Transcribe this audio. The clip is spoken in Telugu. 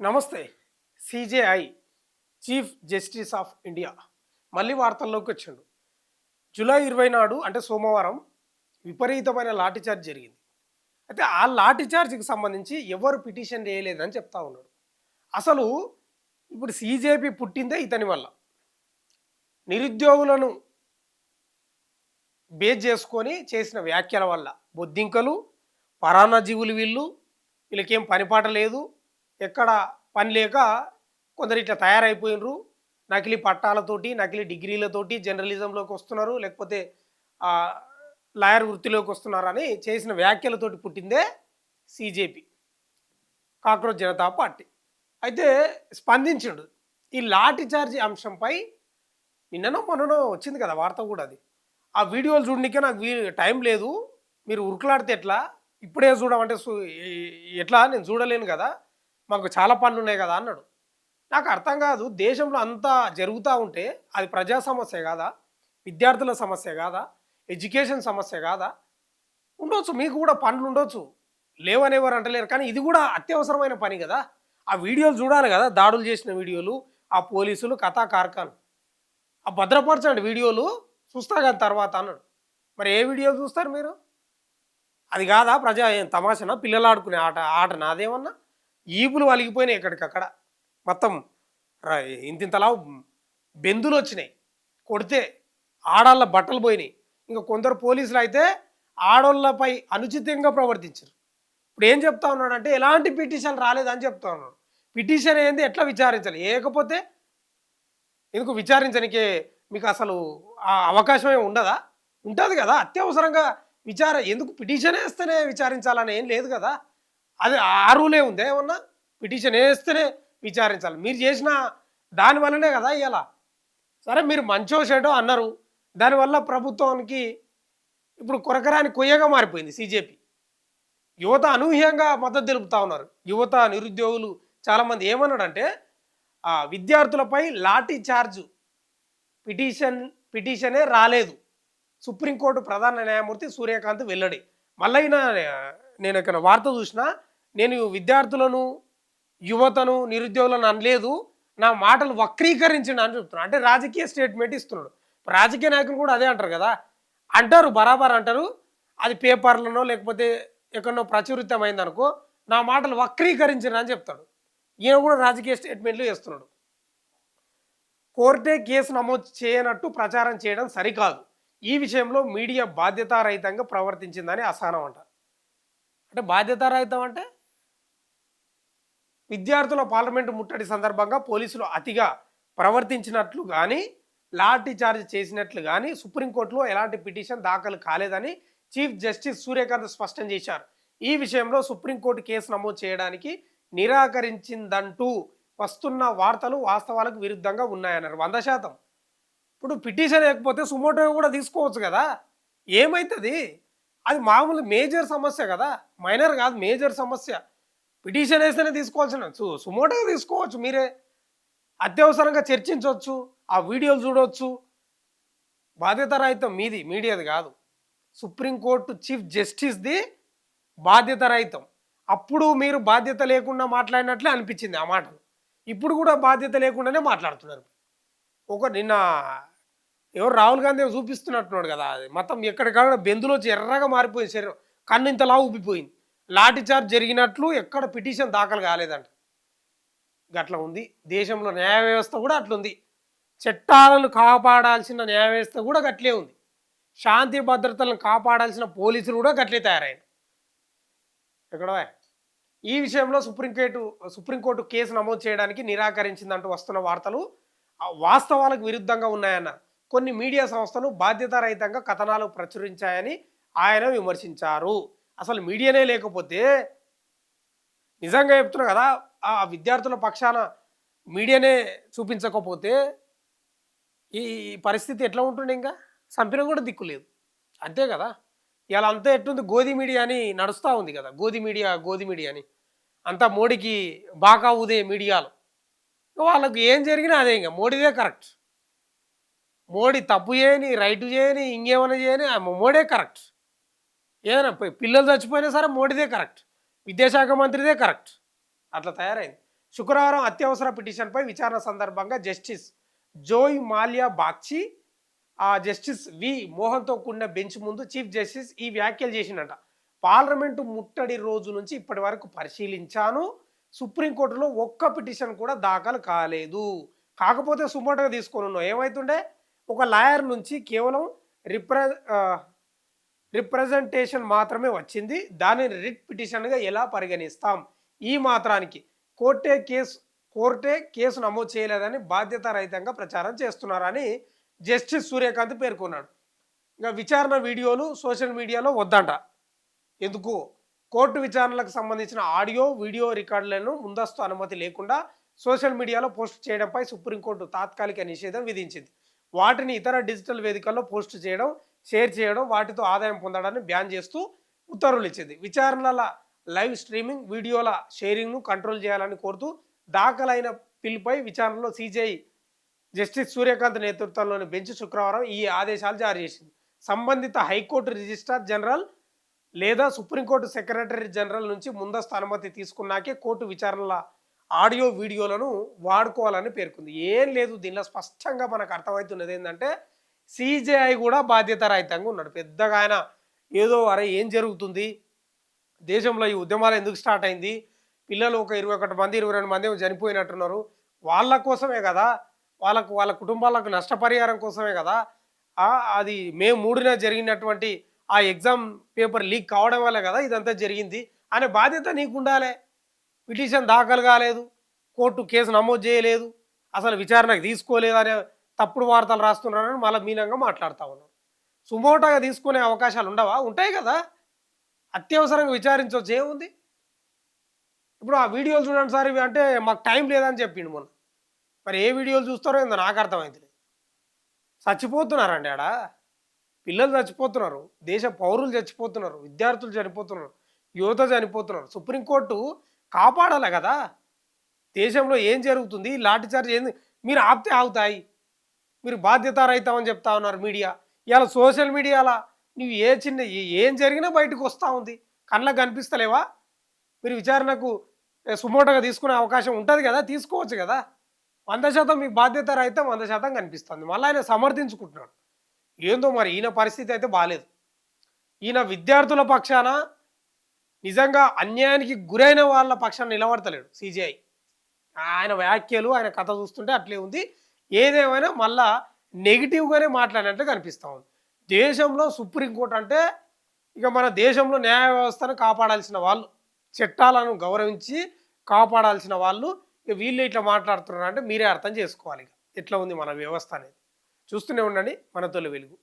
నమస్తే. CJI chief justice of India మళ్ళీ వార్తల్లోకి వచ్చిండు. జూలై 20 నాడు అంటే సోమవారం విపరీతమైన లాఠీ చార్జ్ జరిగింది. అయితే ఆ లాఠీ చార్జ్‌కి సంబంధించి ఎవరు పిటిషన్ చేయలేదని చెప్తా ఉన్నాడు. అసలు ఇప్పుడు సీజేపీ పుట్టిందే ఇతని వల్ల. నిరుద్యోగులను బేస్ చేసుకొని చేసిన వ్యాఖ్యల వల్ల. బొద్దింకలు, పరాన్న జీవులు వీళ్ళు. వీళ్ళకేం పనిపాట లేదు. ఎక్కడ పని లేక కొందరు ఇట్లా తయారైపోయినరు. నకిలీ పట్టాలతోటి, నకిలీ డిగ్రీలతోటి జర్నలిజంలోకి వస్తున్నారు. లేకపోతే లాయర్ వృత్తిలోకి వస్తున్నారని చేసిన వ్యాఖ్యలతోటి పుట్టిందే సీజేపీ, కాక్రోచ్ జనతా పార్టీ. అయితే స్పందించిండు. ఈ లాఠీ చార్జీ అంశంపై నిన్ననో మొన్ననో వచ్చింది కదా వార్త కూడా. అది ఆ వీడియోలు చూడడానికే నాకు టైం లేదు, మీరు ఉరుకులాడితే ఎట్లా, ఇప్పుడే చూడమంటే ఎట్లా, నేను చూడలేను కదా, మాకు చాలా పనులు ఉన్నాయి కదా అన్నాడు. నాకు అర్థం కాదు, దేశంలో అంతా జరుగుతూ ఉంటే అది ప్రజా సమస్య కాదా, విద్యార్థుల సమస్య కాదా, ఎడ్యుకేషన్ సమస్య కాదా? ఉండొచ్చు, మీకు కూడా పనులు ఉండొచ్చు, లేవనేవారు అంటలేరు, కానీ ఇది కూడా అత్యవసరమైన పని కదా. ఆ వీడియోలు చూడాలి కదా, దాడులు చేసిన వీడియోలు, ఆ పోలీసులు కథా కార్ఖాన్, ఆ భద్రపరచండి వీడియోలు, చూస్తా కదా తర్వాత అన్నాడు. మరి ఏ వీడియోలు చూస్తారు మీరు? అది కాదా ప్రజా తమాషనా, పిల్లలు ఆడుకునే ఆట నాదేమన్నా? ఈపులు వలిగిపోయినాయి ఎక్కడికక్కడ, మొత్తం ఇంతింతలా బెందులు వచ్చినాయి, కొడితే ఆడాళ్ళ బట్టలు పోయినాయి. ఇంకా కొందరు పోలీసులు అయితే ఆడోళ్ళపై అనుచితంగా ప్రవర్తించారు. ఇప్పుడు ఏం చెప్తా ఉన్నాడంటే ఎలాంటి పిటిషన్ రాలేదని చెప్తా ఉన్నాడు. పిటిషన్ ఏంది, ఎట్లా విచారించాలి, ఏకపోతే ఎందుకు విచారించడానికి మీకు అసలు ఆ అవకాశమే ఉండదా? ఉంటుంది కదా, అత్యవసరంగా ఎందుకు పిటిషన్ వేస్తేనే విచారించాలని ఏం లేదు కదా. అది ఆ రూలే ఉంది ఏమన్నా, పిటిషన్ వేస్తేనే విచారించాలి. మీరు చేసిన దానివల్లనే కదా ఇలా. సరే మీరు మంచో చెడో అన్నారు, దానివల్ల ప్రభుత్వానికి ఇప్పుడు కొరకరాని కొయ్యగా మారిపోయింది సీజేపీ. యువత అనూహ్యంగా మద్దతు తెలుపుతా ఉన్నారు. యువత, నిరుద్యోగులు చాలామంది ఏమన్నాడంటే విద్యార్థులపై లాఠీ చార్జ్ పిటిషనే రాలేదు, సుప్రీంకోర్టు ప్రధాన న్యాయమూర్తి సూర్యకాంత్ వెల్లడి. మళ్ళీ నేను ఇక్కడ వార్త చూసిన, నేను విద్యార్థులను, యువతను, నిరుద్యోగులను అనలేదు, నా మాటలు వక్రీకరించండి అని చెప్తున్నాడు. అంటే రాజకీయ స్టేట్మెంట్ ఇస్తున్నాడు. రాజకీయ నాయకులు కూడా అదే అంటారు కదా, అంటారు బరాబర్ అంటారు. అది పేపర్లనో లేకపోతే ఎక్కడనో ప్రచురితమైంది అనుకో, నా మాటలు వక్రీకరించండి అని చెప్తాడు. ఈయన కూడా రాజకీయ స్టేట్మెంట్లు చేస్తున్నాడు. కోర్టే కేసు నమోదు చేయనట్టు ప్రచారం చేయడం సరికాదు, ఈ విషయంలో మీడియా బాధ్యతారహితంగా ప్రవర్తించిందని అసహనం అంట. అంటే బాధ్యతారహితం అంటే విద్యార్థుల పార్లమెంటు ముట్టడి సందర్భంగా పోలీసులు అతిగా ప్రవర్తించినట్లు కానీ, లాఠీ చార్జ్ చేసినట్లు కానీ సుప్రీంకోర్టులో ఎలాంటి పిటిషన్ దాఖలు కాలేదని చీఫ్ జస్టిస్ సూర్యకాంత్ స్పష్టం చేశారు. ఈ విషయంలో సుప్రీంకోర్టు కేసు నమోదు చేయడానికి నిరాకరించిందంటూ వస్తున్న వార్తలు వాస్తవాలకు విరుద్ధంగా ఉన్నాయన్నారు. 100%. ఇప్పుడు పిటిషన్ లేకపోతే సుమోటో కూడా తీసుకోవచ్చు కదా, ఏమవుతుంది? అది మామూలు మేజర్ సమస్య కదా, మైనర్ కాదు, మేజర్ సమస్య. పిటిషన్ వేస్తేనే తీసుకోవాల్సిన సుమోటో తీసుకోవచ్చు, మీరే అత్యవసరంగా చర్చించవచ్చు, ఆ వీడియోలు చూడవచ్చు. బాధ్యతారహితం మీది, మీడియాది కాదు. సుప్రీంకోర్టు చీఫ్ జస్టిస్ది బాధ్యతారహితం. అప్పుడు మీరు బాధ్యత లేకుండా మాట్లాడినట్లే అనిపించింది ఆ మాటలు, ఇప్పుడు కూడా బాధ్యత లేకుండానే మాట్లాడుతున్నారు. నిన్న ఎవరు రాహుల్ గాంధీ చూపిస్తున్నట్టున్నాడు కదా, అది మొత్తం ఎక్కడికక్కడ బెందులో ఎర్రగా మారిపోయింది శరీరం, కన్ను ఇంతలా ఉబ్బిపోయింది. లాఠీ చార్జ్ జరిగినట్లు ఎక్కడ పిటిషన్ దాఖలు కాలేదంట. గట్లా ఉంది దేశంలో న్యాయ వ్యవస్థ కూడా అట్లుంది. చట్టాలను కాపాడాల్సిన న్యాయ వ్యవస్థ కూడా గట్లే ఉంది. శాంతి భద్రతలను కాపాడాల్సిన పోలీసులు కూడా గట్లే తయారైంది. ఎక్కడ ఈ విషయంలో సుప్రీంకోర్టు కేసు నమోదు చేయడానికి నిరాకరించిందంటూ వస్తున్న వార్తలు వాస్తవాలకు విరుద్ధంగా ఉన్నాయన్నారు. కొన్ని మీడియా సంస్థలు బాధ్యతారహితంగా కథనాలు ప్రచురించాయని ఆయన విమర్శించారు. అసలు మీడియానే లేకపోతే, నిజంగా చెప్తున్నా కదా, ఆ విద్యార్థుల పక్షాన మీడియానే చూపించకపోతే ఈ పరిస్థితి ఎట్లా ఉంటుండే? ఇంకా సంపిన కూడా దిక్కు లేదు, అంతే కదా. ఇలా అంతా ఎట్టుంది, గోధి మీడియా అని నడుస్తూ ఉంది కదా, గోధి మీడియా అని అంతా మోడీకి బాగా ఊదే మీడియాలు. వాళ్ళకు ఏం జరిగినా అదే, ఇంకా మోడీదే కరెక్ట్. మోడీ తప్పు చేయని, రైటు చేయని, ఇంకేమైనా చేయని మోడీ కరెక్ట్. ఏదైనా పిల్లలు చచ్చిపోయినా సరే మోడీదే కరెక్ట్, విద్యాశాఖ మంత్రిదే కరెక్ట్. అట్లా తయారైంది. శుక్రవారం అత్యవసర పిటిషన్పై విచారణ సందర్భంగా జస్టిస్ జోయ్ మాల్యా బాగ్చి ఆ జస్టిస్ వి మోహన్తో కూడిన బెంచ్ ముందు చీఫ్ జస్టిస్ ఈ వ్యాఖ్యలు చేసిండట. పార్లమెంటు ముట్టడి రోజు నుంచి ఇప్పటి వరకు పరిశీలించాను. సుప్రీంకోర్టులో ఒక్క పిటిషన్ కూడా దాఖలు కాలేదు. కాకపోతే సుమోటోగా తీసుకొని ఉన్నావు ఏమవుతుండే, ఒక లాయర్ నుంచి కేవలం రిప్ర రిప్రజెంటేషన్ మాత్రమే వచ్చింది. దానిని రిట్ పిటిషన్గా ఎలా పరిగణిస్తాం? ఈ మాత్రానికి కోర్టే కేసు నమోదు చేయలేదని బాధ్యతారహితంగా ప్రచారం చేస్తున్నారని జస్టిస్ సూర్యకాంత్ పేర్కొన్నాడు. ఇంకా విచారణ వీడియోలు సోషల్ మీడియాలో వద్దంట. ఎందుకు? కోర్టు విచారణలకు సంబంధించిన ఆడియో వీడియో రికార్డులను ముందస్తు అనుమతి లేకుండా సోషల్ మీడియాలో పోస్ట్ చేయడంపై సుప్రీంకోర్టు తాత్కాలిక నిషేధం విధించింది. వాటిని ఇతర డిజిటల్ వేదికల్లో పోస్ట్ చేయడం, షేర్ చేయడం, వాటితో ఆదాయం పొందడాన్ని బ్యాన్ చేస్తూ ఉత్తర్వులు ఇచ్చింది. విచారణల లైవ్ స్ట్రీమింగ్, వీడియోల షేరింగ్ను కంట్రోల్ చేయాలని కోరుతూ దాఖలైన పిల్పై విచారణలో సిజేఐ జస్టిస్ సూర్యకాంత్ నేతృత్వంలోని బెంచ్ శుక్రవారం ఈ ఆదేశాలు జారీ చేసింది. సంబంధిత హైకోర్టు రిజిస్ట్రార్ జనరల్ లేదా సుప్రీంకోర్టు సెక్రటరీ జనరల్ నుంచి ముందస్తు అనుమతి తీసుకున్నాకే కోర్టు విచారణల ఆడియో వీడియోలను వాడుకోవాలని పేర్కొంది. ఏం లేదు, దీనిలో స్పష్టంగా మనకు అర్థమవుతున్నది ఏంటంటే సిజేఐ కూడా బాధ్యతారహితంగా ఉన్నాడు. పెద్దగా ఆయన ఏదో అరే ఏం జరుగుతుంది దేశంలో, ఈ ఉద్యమాలు ఎందుకు స్టార్ట్ అయింది, పిల్లలు ఒక 21 మంది 22 మంది చనిపోయినట్టున్నారు, వాళ్ళ కోసమే కదా, వాళ్ళ కుటుంబాలకు నష్టపరిహారం కోసమే కదా, అది మే 3న జరిగినటువంటి ఆ ఎగ్జామ్ పేపర్ లీక్ కావడం వల్ల కదా ఇదంతా జరిగింది అనే బాధ్యత నీకు ఉండాలి. పిటిషన్ దాఖలు కాలేదు, కోర్టు కేసు నమోదు చేయలేదు, అసలు విచారణకు తీసుకోలేదు అనే తప్పుడు వార్తలు రాస్తున్నారని మళ్ళీ మీనంగా మాట్లాడుతూ ఉన్నారు. సుమోటోగా తీసుకునే అవకాశాలు ఉండవా? ఉంటాయి కదా, అత్యవసరంగా విచారించవచ్చు, ఏముంది. ఇప్పుడు ఆ వీడియోలు చూడండి సార్ ఇవి అంటే మాకు టైం లేదని చెప్పిండు మొన్న. మరి ఏ వీడియోలు చూస్తారో ఏందో నాకు అర్థమైంది. చచ్చిపోతున్నారండి ఆడ, పిల్లలు చచ్చిపోతున్నారు, దేశ పౌరులు చచ్చిపోతున్నారు, విద్యార్థులు చనిపోతున్నారు, యువత చనిపోతున్నారు. సుప్రీంకోర్టు కాపాడాలి కదా, దేశంలో ఏం జరుగుతుంది, లాఠీచార్జ్ ఏంది, మీరు ఆపితే ఆగుతాయి. మీరు బాధ్యతారహితమని చెప్తా ఉన్నారు మీడియా. ఇవాళ సోషల్ మీడియాలో నువ్వు ఏం జరిగినా బయటకు వస్తూ ఉంది, కళ్ళకు కనిపిస్తలేవా? మీరు విచారణకు సుమోటోగా తీసుకునే అవకాశం ఉంటుంది కదా, తీసుకోవచ్చు కదా. 100% మీకు బాధ్యతారహితం 100% కనిపిస్తుంది. మళ్ళీ ఆయన సమర్థించుకుంటున్నాడు. ఏందో మరి ఈయన పరిస్థితి అయితే బాగాలేదు. ఈయన విద్యార్థుల పక్షాన నిజంగా అన్యాయానికి గురైన వాళ్ళ పక్షాన నిలబడతలేడు సిజేఐ. ఆయన వ్యాఖ్యలు ఆయన కథ చూస్తుంటే అట్లే ఉంది. ఏదేమైనా మళ్ళా నెగిటివ్గానే మాట్లాడినట్లు కనిపిస్తూ ఉంది. దేశంలో సుప్రీంకోర్టు అంటే ఇక మన దేశంలో న్యాయ వ్యవస్థను కాపాడాల్సిన వాళ్ళు, చట్టాలను గౌరవించి కాపాడాల్సిన వాళ్ళు, ఇక వీళ్ళు ఇట్లా మాట్లాడుతున్నారు అంటే మీరే అర్థం చేసుకోవాలి ఇక ఎట్లా ఉంది మన వ్యవస్థ అనేది. చూస్తూనే ఉండండి మన తొలి వెలుగు.